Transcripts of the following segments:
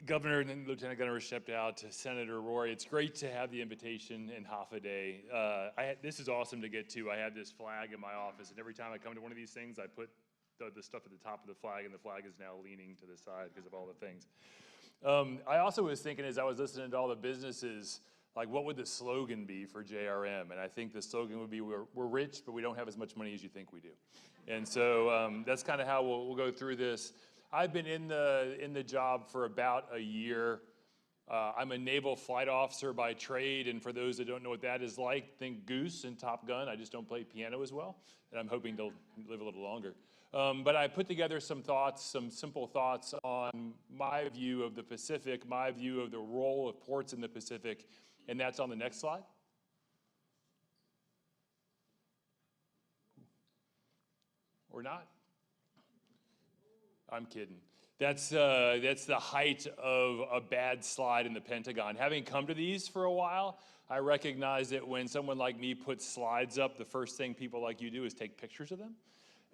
Governor and Lieutenant Governor stepped out to Senator Roy. It's great to have the invitation in half a day. This is awesome to get to. I have this flag in my office, and every time I come to one of these things, I put the stuff at the top of the flag, and the flag is now leaning to the side because of all the things. I also was thinking as I was listening to all the businesses, like what would the slogan be for JRM? And I think the slogan would be, we're rich, but we don't have as much money as you think we do. And so that's kind of how we'll go through this. I've been in the job for about a year. I'm a naval flight officer by trade, and for those that don't know what that is like, think Goose and Top Gun. I just don't play piano as well, and I'm hoping to live a little longer. But I put together some thoughts, some simple thoughts on my view of the Pacific, my view of the role of ports in the Pacific, and that's on the next slide. Or not? I'm kidding. That's the height of a bad slide in the Pentagon. Having come to these for a while, I recognize that when someone like me puts slides up, the first thing people like you do is take pictures of them.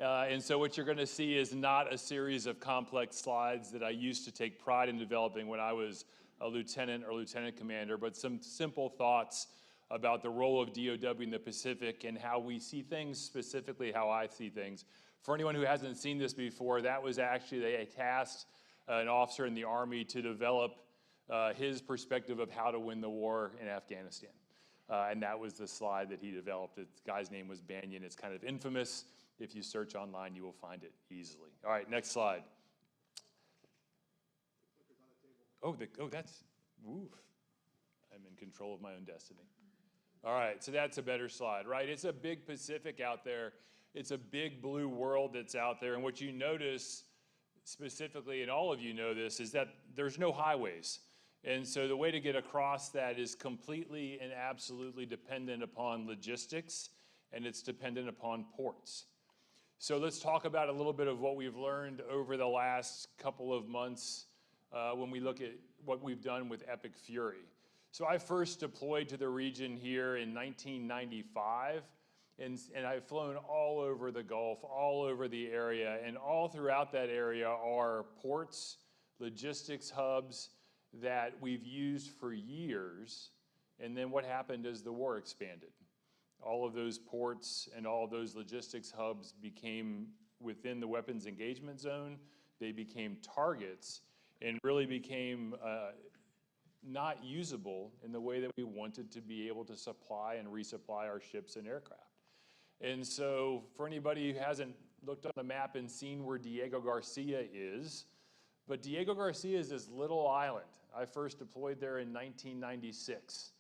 And so what you're going to see is not a series of complex slides that I used to take pride in developing when I was a lieutenant or lieutenant commander, but some simple thoughts about the role of DOW in the Pacific and how we see things, specifically how I see things. For anyone who hasn't seen this before, that was actually, they tasked an officer in the Army to develop his perspective of how to win the war in Afghanistan. And that was the slide that he developed. The guy's name was Banyan. It's kind of infamous. If you search online, you will find it easily. All right, next slide. Oh, that's, oof. I'm in control of my own destiny. All right, so that's a better slide, right? It's a big Pacific out there. It's a big blue world that's out there. And what you notice specifically, and all of you know this, is that there's no highways. And so the way to get across that is completely and absolutely dependent upon logistics, and it's dependent upon ports. So let's talk about a little bit of what we've learned over the last couple of months when we look at what we've done with Epic Fury. So I first deployed to the region here in 1995. And I've flown all over the Gulf, all over the area, and all throughout that area are ports, logistics hubs that we've used for years. And then what happened as the war expanded? All of those ports and all of those logistics hubs became within the weapons engagement zone. They became targets and really became not usable in the way that we wanted to be able to supply and resupply our ships and aircraft. And so for anybody who hasn't looked on the map and seen where Diego Garcia is, but Diego Garcia is this little island. I first deployed there in 1996.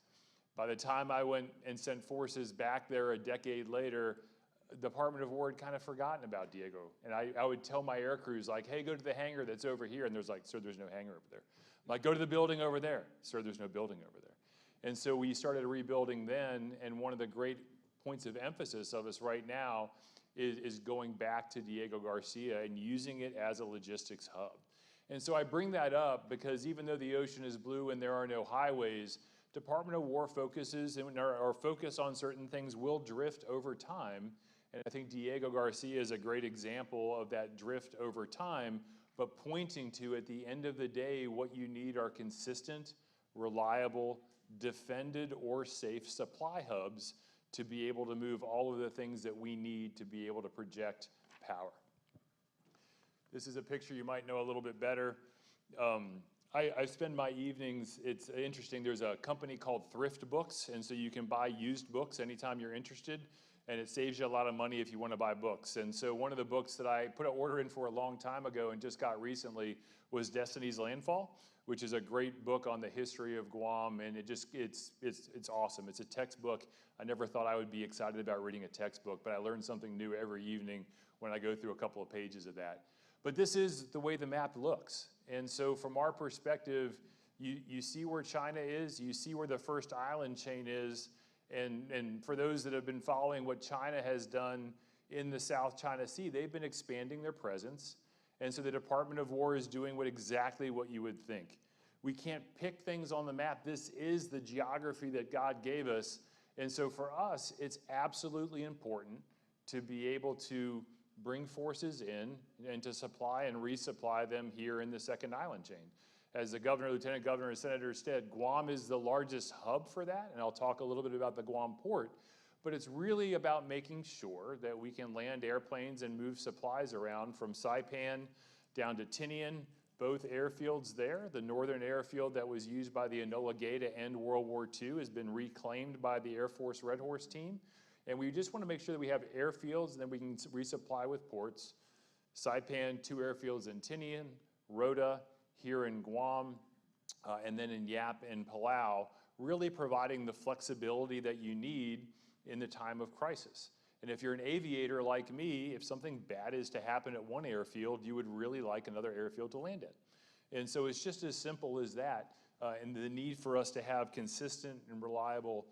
By the time I went and sent forces back there a decade later, the Department of War had kind of forgotten about Diego. And I would tell my air crews, like, hey, go to the hangar that's over here. And there's like, sir, there's no hangar over there. Like, go to the building over there. Sir, there's no building over there. And so we started rebuilding then, and one of the great points of emphasis of us right now is going back to Diego Garcia and using it as a logistics hub. And so I bring that up because even though the ocean is blue and there are no highways, Department of War focuses and our focus on certain things will drift over time. And I think Diego Garcia is a great example of that drift over time, but pointing to, at the end of the day, what you need are consistent, reliable, defended or safe supply hubs to be able to move all of the things that we need to be able to project power. This is a picture you might know a little bit better. I spend my evenings, it's interesting, there's a company called Thrift Books, and so you can buy used books anytime you're interested, and it saves you a lot of money if you want to buy books. And so one of the books that I put an order in for a long time ago and just got recently was Destiny's Landfall, which is a great book on the history of Guam, and it's awesome. It's a textbook. I never thought I would be excited about reading a textbook, but I learn something new every evening when I go through a couple of pages of that. But this is the way the map looks. And so from our perspective, you see where China is, you see where the first island chain is, and for those that have been following what China has done in the South China Sea, they've been expanding their presence. And so the Department of War is doing exactly what you would think. We can't pick things on the map. This is the geography that God gave us. And so for us, it's absolutely important to be able to bring forces in and to supply and resupply them here in the second island chain. As the governor, lieutenant governor, and senator said, Guam is the largest hub for that, and I'll talk a little bit about the Guam port. But it's really about making sure that we can land airplanes and move supplies around from Saipan down to Tinian, both airfields there. The northern airfield that was used by the Enola Gay to end World War II has been reclaimed by the Air Force Red Horse team. And we just want to make sure that we have airfields and then we can resupply with ports. Saipan, 2 airfields in Tinian, Rota, here in Guam, and then in Yap and Palau, really providing the flexibility that you need in the time of crisis. And if you're an aviator like me, if something bad is to happen at one airfield, you would really like another airfield to land at. And so it's just as simple as that, and the need for us to have consistent and reliable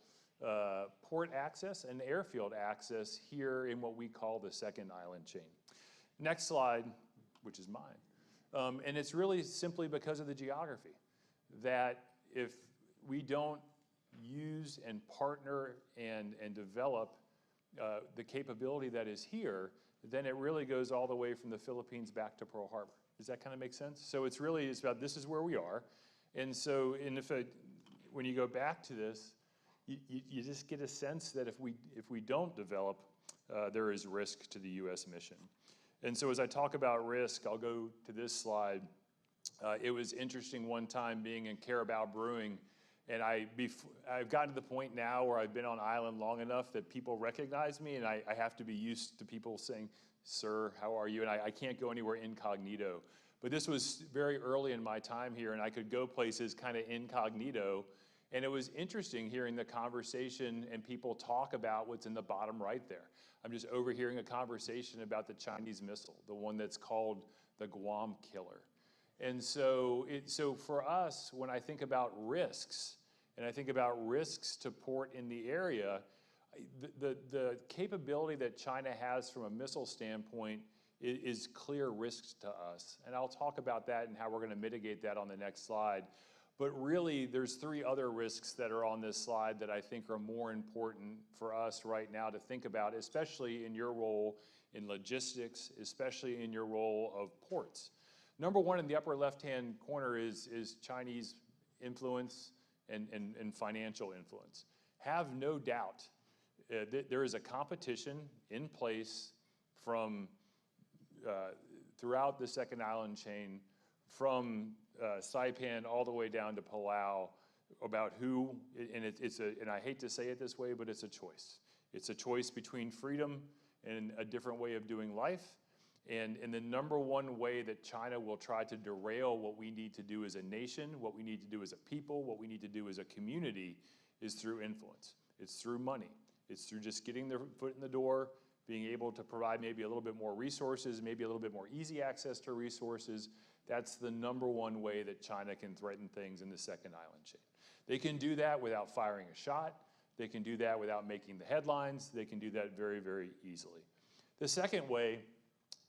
port access and airfield access here in what we call the second island chain. Next slide, which is mine. And it's really simply because of the geography, that if we don't use and partner and develop the capability that is here, then it really goes all the way from the Philippines back to Pearl Harbor. Does that kind of make sense? So it's about this is where we are. And so when you go back to this, you just get a sense that if we don't develop, there is risk to the U.S. mission. And so as I talk about risk, I'll go to this slide. It was interesting one time being in Carabao Brewing, and I've gotten to the point now where I've been on island long enough that people recognize me, and I have to be used to people saying, "Sir, how are you?" And I can't go anywhere incognito. But this was very early in my time here, and I could go places kind of incognito. And it was interesting hearing the conversation and people talk about what's in the bottom right there. I'm just overhearing a conversation about the Chinese missile, the one that's called the Guam Killer. And so for us, when I think about risks, and I think about risks to port in the area, the capability that China has from a missile standpoint is clear risks to us. And I'll talk about that and how we're going to mitigate that on the next slide. But really, there's 3 other risks that are on this slide that I think are more important for us right now to think about, especially in your role in logistics, especially in your role of ports. Number 1 in the upper left-hand corner is Chinese influence and financial influence. Have no doubt there is a competition in place from throughout the second island chain, from Saipan all the way down to Palau, about who, and I hate to say it this way, but it's a choice. It's a choice between freedom and a different way of doing life. And the number 1 way that China will try to derail what we need to do as a nation, what we need to do as a people, what we need to do as a community is through influence. It's through money. It's through just getting their foot in the door, being able to provide maybe a little bit more resources, maybe a little bit more easy access to resources. That's the number 1 way that China can threaten things in the second island chain. They can do that without firing a shot. They can do that without making the headlines. They can do that very, very easily. The second way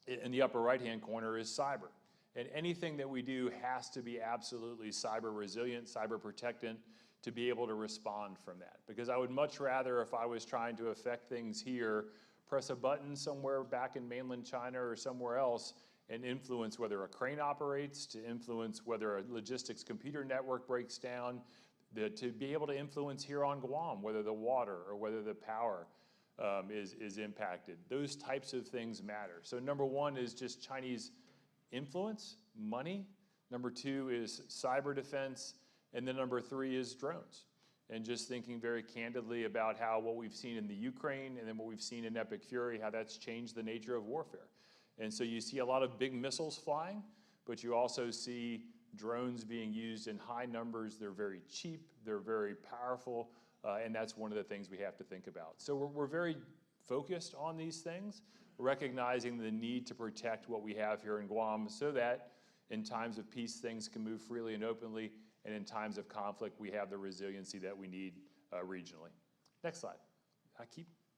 in the upper right-hand corner is cyber. And anything that we do has to be absolutely cyber resilient, cyber protectant, to be able to respond from that. Because I would much rather, if I was trying to affect things here, press a button somewhere back in mainland China or somewhere else and influence whether a crane operates, to influence whether a logistics computer network breaks down, to be able to influence here on Guam, whether the water or whether the power is impacted. Those types of things matter. So number 1 is just Chinese influence, money. Number 2 is cyber defense. And then number 3 is drones. And just thinking very candidly about how what we've seen in the Ukraine and then what we've seen in Epic Fury, how that's changed the nature of warfare. And so you see a lot of big missiles flying, but you also see drones being used in high numbers. They're very cheap, they're very powerful, and that's one of the things we have to think about. So we're very focused on these things, recognizing the need to protect what we have here in Guam so that in times of peace, things can move freely and openly, and in times of conflict, we have the resiliency that we need regionally. Next slide.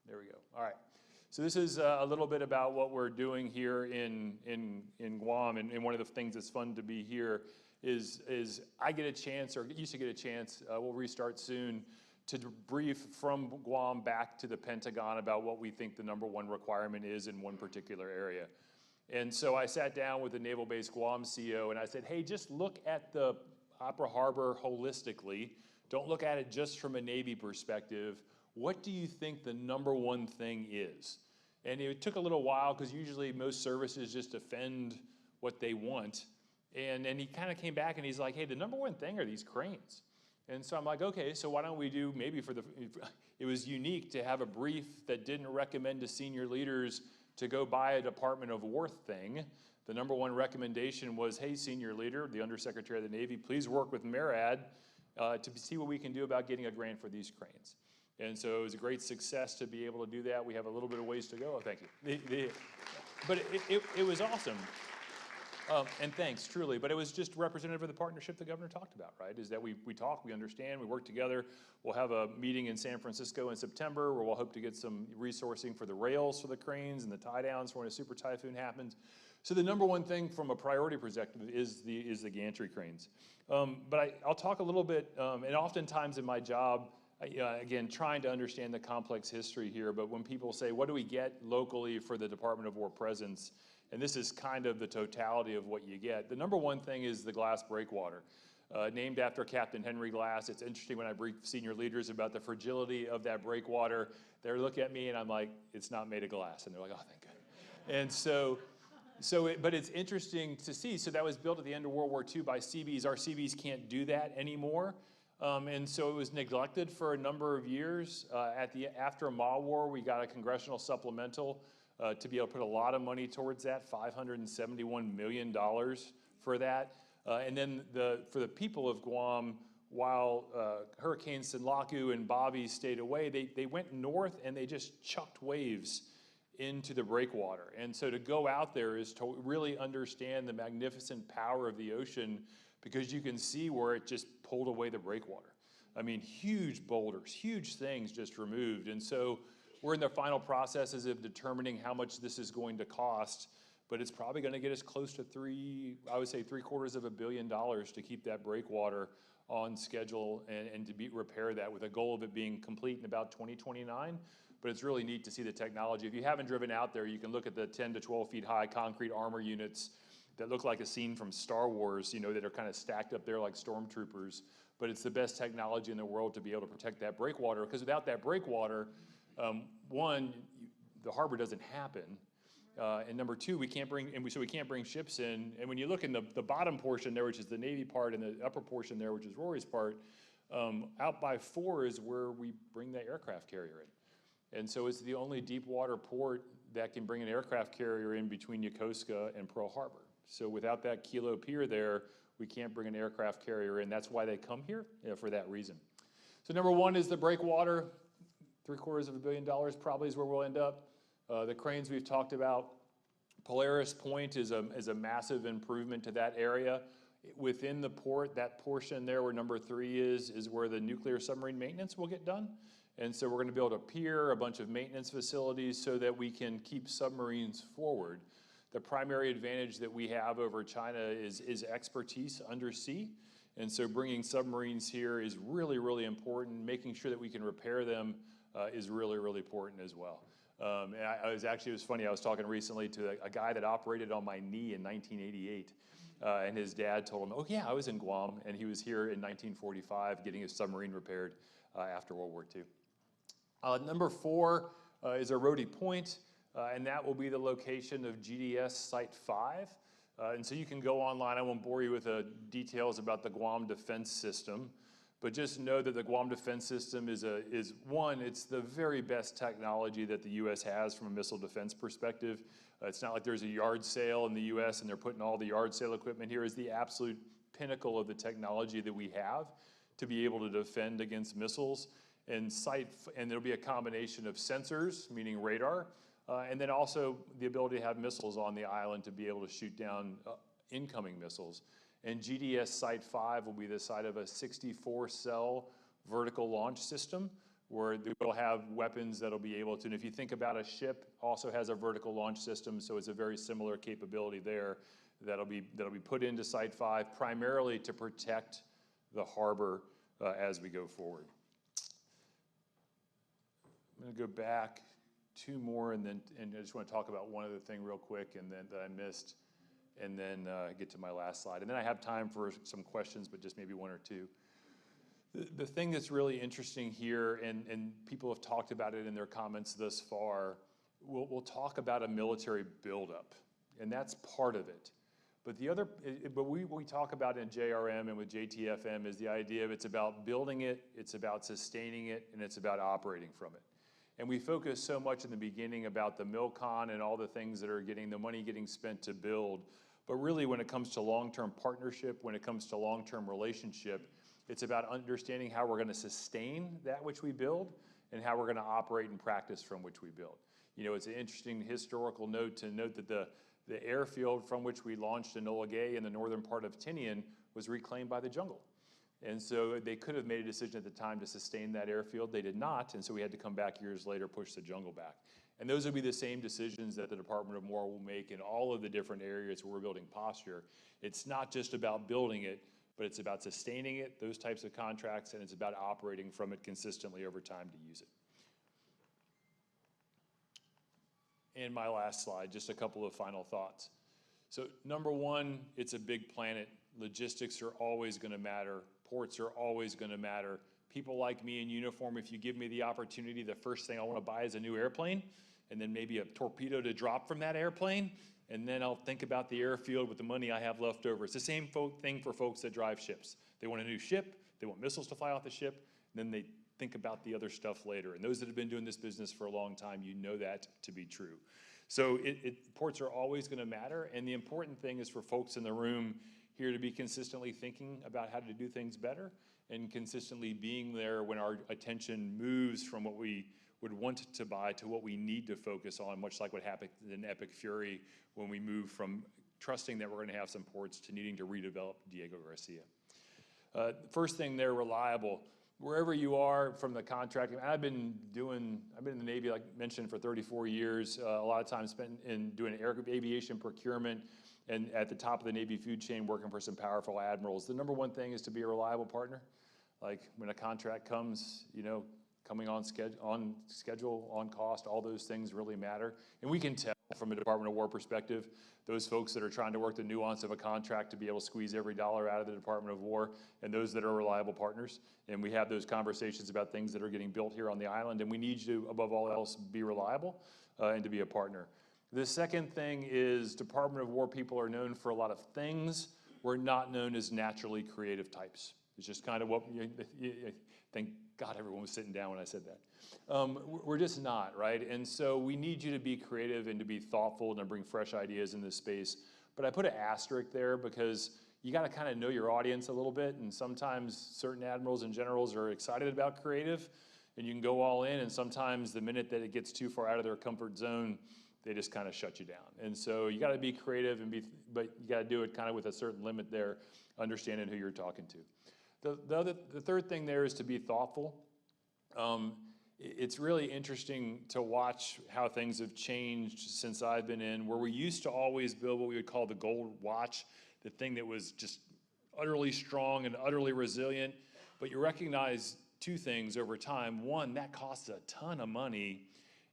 There we go. All right. So this is a little bit about what we're doing here in Guam, and one of the things that's fun to be here is I get a chance, or used to get a chance, we'll restart soon, to brief from Guam back to the Pentagon about what we think the number 1 requirement is in one particular area. And so I sat down with the Naval Base Guam CEO and I said, hey, just look at the Opera Harbor holistically. Don't look at it just from a Navy perspective. What do you think the number one thing is? And it took a little while because usually most services just defend what they want. And he kind of came back and he's like, hey, the number one thing are these cranes. And so I'm like, okay, so why don't we do maybe it was unique to have a brief that didn't recommend to senior leaders to go buy a Department of War thing. The number one recommendation was, hey, senior leader, the Undersecretary of the Navy, please work with MARAD to see what we can do about getting a grant for these cranes. And so it was a great success to be able to do that. We have a little bit of ways to go. Oh, thank you. But it was awesome. And thanks, truly. But it was just representative of the partnership the governor talked about, right? Is that we talk, we understand, we work together. We'll have a meeting in San Francisco in September where we'll hope to get some resourcing for the rails for the cranes and the tie downs for when a super typhoon happens. So the number one thing from a priority perspective is the gantry cranes. But I'll talk a little bit, and oftentimes in my job, again, trying to understand the complex history here, but when people say, what do we get locally for the Department of War presence? And this is kind of the totality of what you get. The number one thing is the glass breakwater. Named after Captain Henry Glass. It's interesting when I brief senior leaders about the fragility of that breakwater. They look at me and I'm like, it's not made of glass. And they're like, oh, thank God. And but it's interesting to see. So that was built at the end of World War II by Seabees. Our Seabees can't do that anymore. And so it was neglected for a number of years. After Ma War, we got a congressional supplemental to be able to put a lot of money towards that, $571 million for that. And then for the people of Guam, while Hurricanes Sinlaku and Bobby stayed away, they went north and they just chucked waves into the breakwater. And so to go out there is to really understand the magnificent power of the ocean, because you can see where it just pulled away the breakwater. I mean, huge boulders, huge things just removed. And so we're in the final processes of determining how much this is going to cost, but it's probably going to get us close to $750 million to keep that breakwater on schedule and to repair that, with a goal of it being complete in about 2029. But it's really neat to see the technology. If you haven't driven out there, you can look at the 10 to 12 feet high concrete armor units that look like a scene from Star Wars, that are kind of stacked up there like stormtroopers. But it's the best technology in the world to be able to protect that breakwater, because without that breakwater, one, the harbor doesn't happen. And number two, we can't bring ships in. And when you look in the bottom portion there, which is the Navy part, and the upper portion there, which is Rory's part, out by 4 is where we bring the aircraft carrier in. And so it's the only deep water port that can bring an aircraft carrier in between Yokosuka and Pearl Harbor. So without that Kilo Pier there, we can't bring an aircraft carrier in. That's why they come here, for that reason. So number one is the breakwater. $750 million probably is where we'll end up. The cranes we've talked about. Polaris Point is a massive improvement to that area. Within the port, that portion there where number 3 is where the nuclear submarine maintenance will get done. And so we're going to build a pier, a bunch of maintenance facilities so that we can keep submarines forward. The primary advantage that we have over China is expertise undersea. And so bringing submarines here is really, really important. Making sure that we can repair them is really, really important as well. And it was funny, I was talking recently to a guy that operated on my knee in 1988. And his dad told him, oh yeah, I was in Guam, and he was here in 1945 getting his submarine repaired after World War II. Number 4 is Rhodey Point, and that will be the location of GDS Site 5. And so you can go online. I won't bore you with the details about the Guam Defense System, but just know that the Guam Defense System is it's the very best technology that the U.S. has from a missile defense perspective. It's not like there's a yard sale in the U.S. and they're putting all the yard sale equipment here. Is the absolute pinnacle of the technology that we have to be able to defend against missiles. And there'll be a combination of sensors, meaning radar, and then also the ability to have missiles on the island to be able to shoot down incoming missiles. And GDS Site 5 will be the site of a 64-cell vertical launch system where we'll have weapons that'll be able to, and if you think about a ship, also has a vertical launch system, so it's a very similar capability there that'll be put into Site 5 primarily to protect the harbor as we go forward. I'm going to go back two more, and I just want to talk about one other thing real quick, and then that I missed, and then get to my last slide. And then I have time for some questions, but just maybe one or two. The thing that's really interesting here, and people have talked about it in their comments thus far, we'll talk about a military buildup, and that's part of it. But we talk about in JRM and with JTFM is the idea of it's about building it, it's about sustaining it, and it's about operating from it. And we focus so much in the beginning about the MilCon and all the things that are getting the money getting spent to build. But really when it comes to long-term partnership, when it comes to long-term relationship, it's about understanding how we're gonna sustain that which we build and how we're gonna operate and practice from which we build. You know, it's an interesting historical note to note that the airfield from which we launched Enola Gay in the northern part of Tinian was reclaimed by the jungle. And so they could have made a decision at the time to sustain that airfield. They did not, and so we had to come back years later, push the jungle back. And those would be the same decisions that the Department of War will make in all of the different areas where we're building posture. It's not just about building it, but it's about sustaining it, those types of contracts, and it's about operating from it consistently over time to use it. And my last slide, just a couple of final thoughts. So number one, it's a big planet. Logistics are always gonna matter. Ports are always gonna matter. People like me in uniform, if you give me the opportunity, the first thing I wanna buy is a new airplane, and then maybe a torpedo to drop from that airplane, and then I'll think about the airfield with the money I have left over. It's the same thing for folks that drive ships. They want a new ship, they want missiles to fly off the ship, and then they think about the other stuff later. And those that have been doing this business for a long time, you know that to be true. So ports are always gonna matter, and the important thing is for folks in the room here to be consistently thinking about how to do things better and consistently being there when our attention moves from what we would want to buy to what we need to focus on, much like what happened in Epic Fury when we moved from trusting that we're gonna have some ports to needing to redevelop Diego Garcia. First thing, they're reliable. Wherever you are from the contracting, I've been in the Navy, like mentioned, for 34 years, a lot of time spent in doing aviation procurement, and at the top of the Navy food chain working for some powerful admirals. The number one thing is to be a reliable partner. Like when a contract comes, you know, coming on schedule, on cost, all those things really matter. And we can tell from a Department of War perspective, those folks that are trying to work the nuance of a contract to be able to squeeze every dollar out of the Department of War, and those that are reliable partners. And we have those conversations about things that are getting built here on the island, and we need you to, above all else, be reliable and to be a partner. The second thing is Department of War people are known for a lot of things. We're not known as naturally creative types. It's just kind of what, thank God everyone was sitting down when I said that. We're just not, right? And so we need you to be creative and to be thoughtful and to bring fresh ideas in this space. But I put an asterisk there because you gotta kind of know your audience a little bit, and sometimes certain admirals and generals are excited about creative, and you can go all in, and sometimes the minute that it gets too far out of their comfort zone, they just kind of shut you down. And so you gotta be creative, but you gotta do it kind of with a certain limit there, understanding who you're talking to. The third thing there is to be thoughtful. It's really interesting to watch how things have changed since I've been in, where we used to always build what we would call the gold watch, the thing that was just utterly strong and utterly resilient. But you recognize two things over time. One, that costs a ton of money.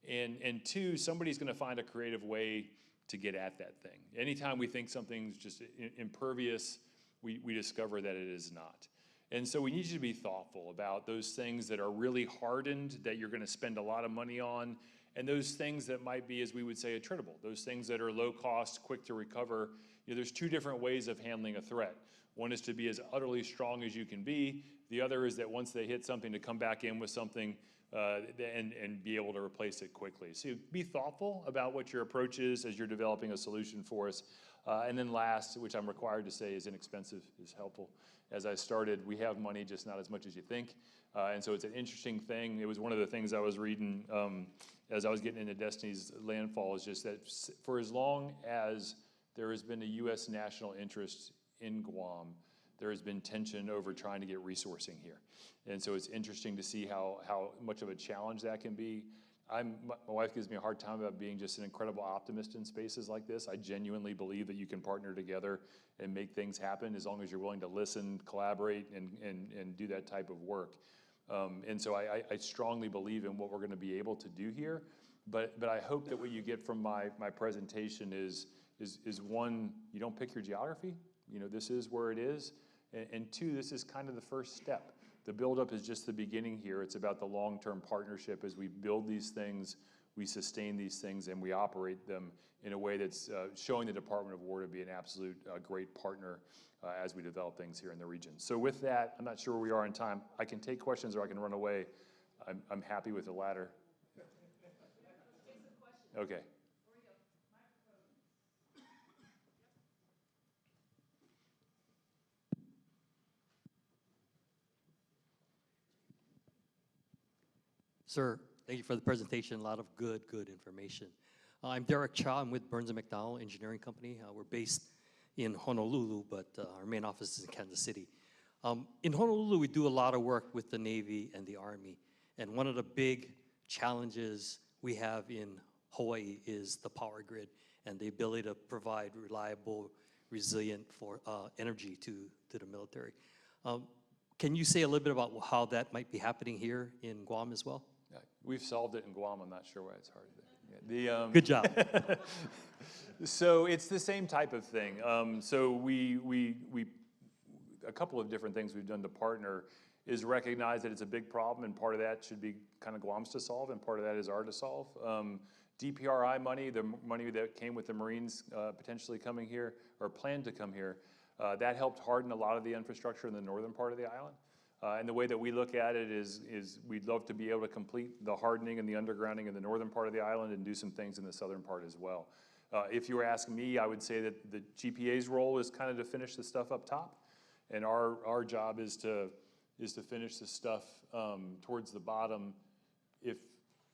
And two, somebody's gonna find a creative way to get at that thing. Anytime we think something's just impervious, we discover that it is not. And so we need you to be thoughtful about those things that are really hardened, that you're gonna spend a lot of money on, and those things that might be, as we would say, attritable. Those things that are low cost, quick to recover. You know, there's two different ways of handling a threat. One is to be as utterly strong as you can be. The other is that once they hit something, to come back in with something and be able to replace it quickly. So be thoughtful about what your approach is as you're developing a solution for us. And then last, which I'm required to say is inexpensive, is helpful. As I started, we have money, just not as much as you think. And so it's an interesting thing. It was one of the things I was reading as I was getting into Destiny's Landfall, is just that for as long as there has been a US national interest in Guam, there has been tension over trying to get resourcing here. And so it's interesting to see how much of a challenge that can be. My wife gives me a hard time about being just an incredible optimist in spaces like this. I genuinely believe that you can partner together and make things happen as long as you're willing to listen, collaborate, and do that type of work. And so I strongly believe in what we're gonna be able to do here. But I hope that what you get from my presentation is one, you don't pick your geography. This is where it is. And two, this is kind of the first step. The buildup is just the beginning here. It's about the long-term partnership as we build these things, we sustain these things, and we operate them in a way that's showing the Department of War to be an absolute great partner as we develop things here in the region. So with that, I'm not sure where we are in time. I can take questions or I can run away. I'm happy with the latter. Okay. Sir, thank you for the presentation. A lot of good information. I'm Derek Cha. I'm with Burns & McDonnell Engineering Company. We're based in Honolulu, but our main office is in Kansas City. In Honolulu, we do a lot of work with the Navy and the Army. And one of the big challenges we have in Hawaii is the power grid and the ability to provide reliable, resilient energy to the military. Can you say a little bit about how that might be happening here in Guam as well? Yeah, we've solved it in Guam. I'm not sure why it's hard. Yeah, good job. So it's the same type of thing. So a couple of different things we've done to partner is recognize that it's a big problem, and part of that should be kind of Guam's to solve, and part of that is our to solve. DPRI money, the money that came with the Marines potentially coming here, or planned to come here, that helped harden a lot of the infrastructure in the northern part of the island. And the way that we look at it is we'd love to be able to complete the hardening and the undergrounding in the northern part of the island and do some things in the southern part as well. If you were asking me, I would say that the GPA's role is kind of to finish the stuff up top, and our job is to finish the stuff towards the bottom.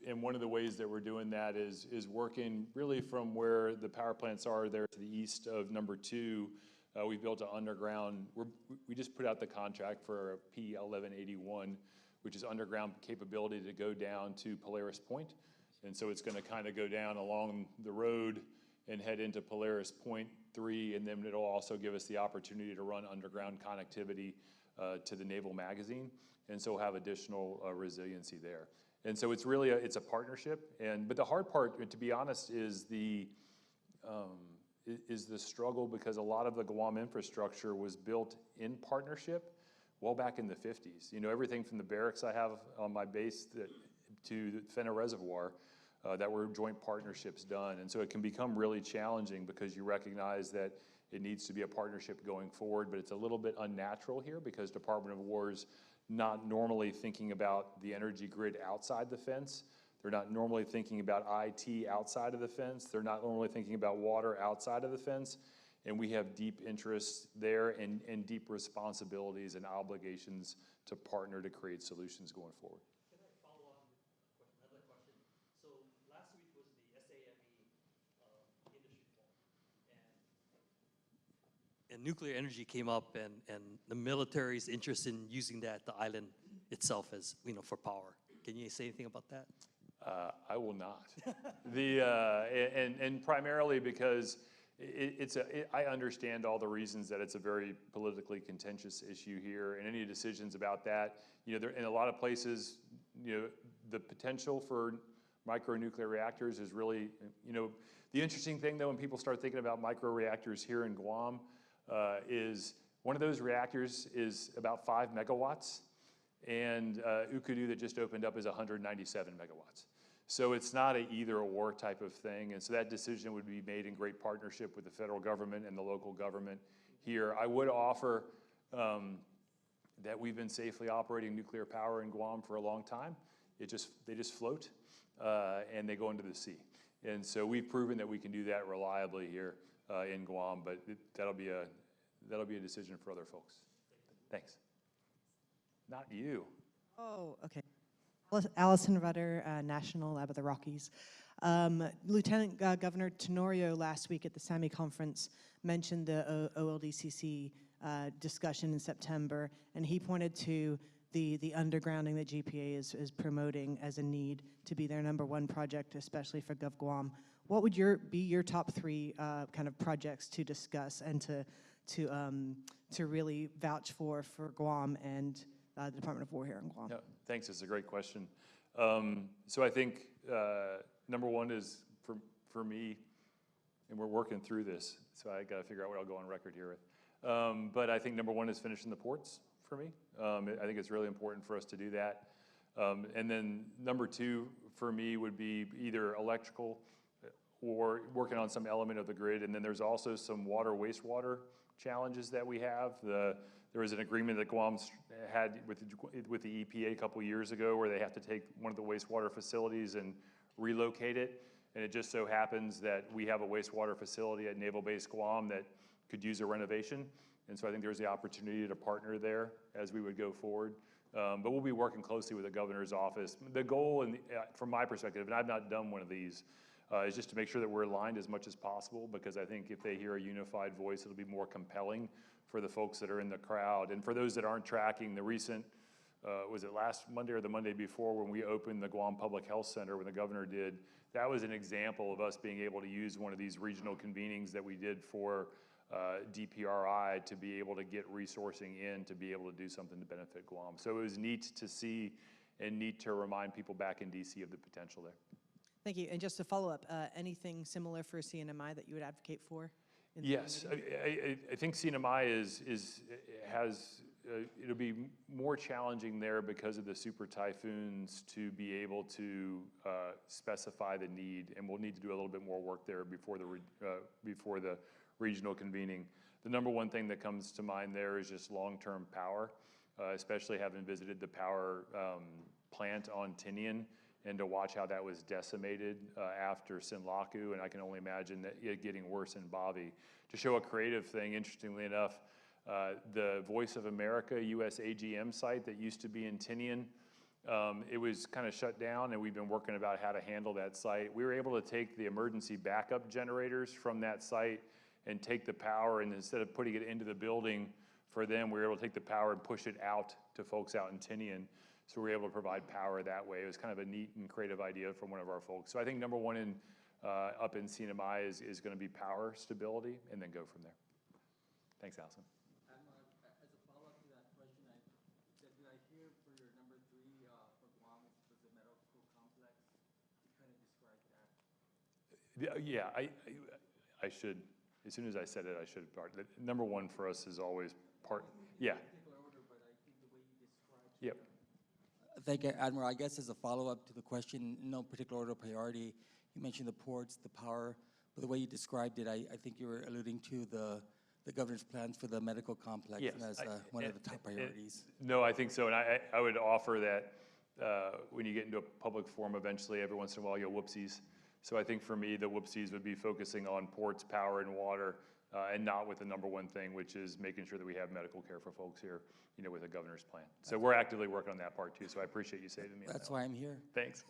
And one of the ways that we're doing that is working really from where the power plants are there to the east of number 2. We built an underground, we just put out the contract for a P1181, which is underground capability to go down to Polaris Point. And so it's gonna kind of go down along the road and head into Polaris Point 3, and then it'll also give us the opportunity to run underground connectivity to the Naval Magazine. And so we'll have additional resiliency there. And so it's really it's a partnership. But the hard part, to be honest, is the struggle, because a lot of the Guam infrastructure was built in partnership well back in the 50s. Everything from the barracks I have on my base to the Fenner Reservoir that were joint partnerships done. And so it can become really challenging because you recognize that it needs to be a partnership going forward, but it's a little bit unnatural here because Department of War's not normally thinking about the energy grid outside the fence. They're not normally thinking about IT outside of the fence. They're not normally thinking about water outside of the fence. And we have deep interests there and deep responsibilities and obligations to partner to create solutions going forward. Can I follow on with another question? So last week was the SAME industry forum, and nuclear energy came up, and the military's interest in using the island itself as for power. Can you say anything about that? I will not. And primarily because I understand all the reasons that it's a very politically contentious issue here, and any decisions about that, in a lot of places, the potential for micronuclear reactors is really, the interesting thing though, when people start thinking about microreactors here in Guam, is one of those reactors is about 5 megawatts, and Ukudu that just opened up is 197 megawatts. So it's not an either or type of thing, and so that decision would be made in great partnership with the federal government and the local government here. I would offer that we've been safely operating nuclear power in Guam for a long time. They just float and they go into the sea. And so we've proven that we can do that reliably here in Guam, but that'll be a decision for other folks. Thanks. Not you. Oh, okay. Allison Rudder, National Lab of the Rockies. Lieutenant Governor Tenorio last week at the SAMI conference mentioned the OLDCC discussion in September, and he pointed to the undergrounding that GPA is promoting as a need to be their #1 project, especially for Gov Guam. What would be your top 3 kind of projects to discuss and to really vouch for Guam and the Department of War here in Guam? Yeah, thanks. It's a great question. So I think number one is for me, and we're working through this, so I got to figure out what I'll go on record here with. But I think number one is finishing the ports for me. I think it's really important for us to do that. And then number two for me would be either electrical or working on some element of the grid. And then there's also some water, wastewater challenges that we have. There was an agreement that Guam had with the EPA a couple years ago where they have to take one of the wastewater facilities and relocate it. And it just so happens that we have a wastewater facility at Naval Base Guam that could use a renovation. And so I think there's the opportunity to partner there as we would go forward. But we'll be working closely with the governor's office. The goal, from my perspective, and I've not done one of these, is just to make sure that we're aligned as much as possible, because I think if they hear a unified voice, it'll be more compelling for the folks that are in the crowd. And for those that aren't tracking, the recent, was it last Monday or the Monday before when we opened the Guam Public Health Center, when the governor did, that was an example of us being able to use one of these regional convenings that we did for DPRI to be able to get resourcing in to be able to do something to benefit Guam. So it was neat to see and neat to remind people back in DC of the potential there. Thank you. And just to follow up, anything similar for CNMI that you would advocate for? Yes, I think CNMI it'll be more challenging there because of the super typhoons to be able to specify the need, and we'll need to do a little bit more work there before the regional convening. The number one thing that comes to mind there is just long-term power, especially having visited the power plant on Tinian and to watch how that was decimated after Sinlaku, and I can only imagine that it getting worse in Bobby. To show a creative thing, interestingly enough, the Voice of America US AGM site that used to be in Tinian, it was kind of shut down, and we've been working about how to handle that site. We were able to take the emergency backup generators from that site and take the power, and instead of putting it into the building for them, we were able to take the power and push it out to folks out in Tinian. So we were able to provide power that way. It was kind of a neat and creative idea from one of our folks. So I think number one up in CNMI is going to be power stability, and then go from there. Thanks, Allison. Admiral, as a follow-up to that question, did I hear for your number three for Guam was the medical complex? You kind of described that. Yeah, I should. As soon as I said it, I should have. Number one for us is always yeah. Particular order, but I think the way you described. Yep. Thank you, Admiral. I guess as a follow-up to the question, no particular order of priority, you mentioned the ports, the power, but the way you described it, I think you were alluding to the governor's plans for the medical complex as one of the top priorities. No, I think so, and I would offer that when you get into a public forum eventually, every once in a while you'll whoopsies. So I think for me, the whoopsies would be focusing on ports, power, and water, and not with the number one thing, which is making sure that we have medical care for folks here, with the governor's plan. So we're actively working on that part too, so I appreciate you saying to me. That's why I'm here. Thanks.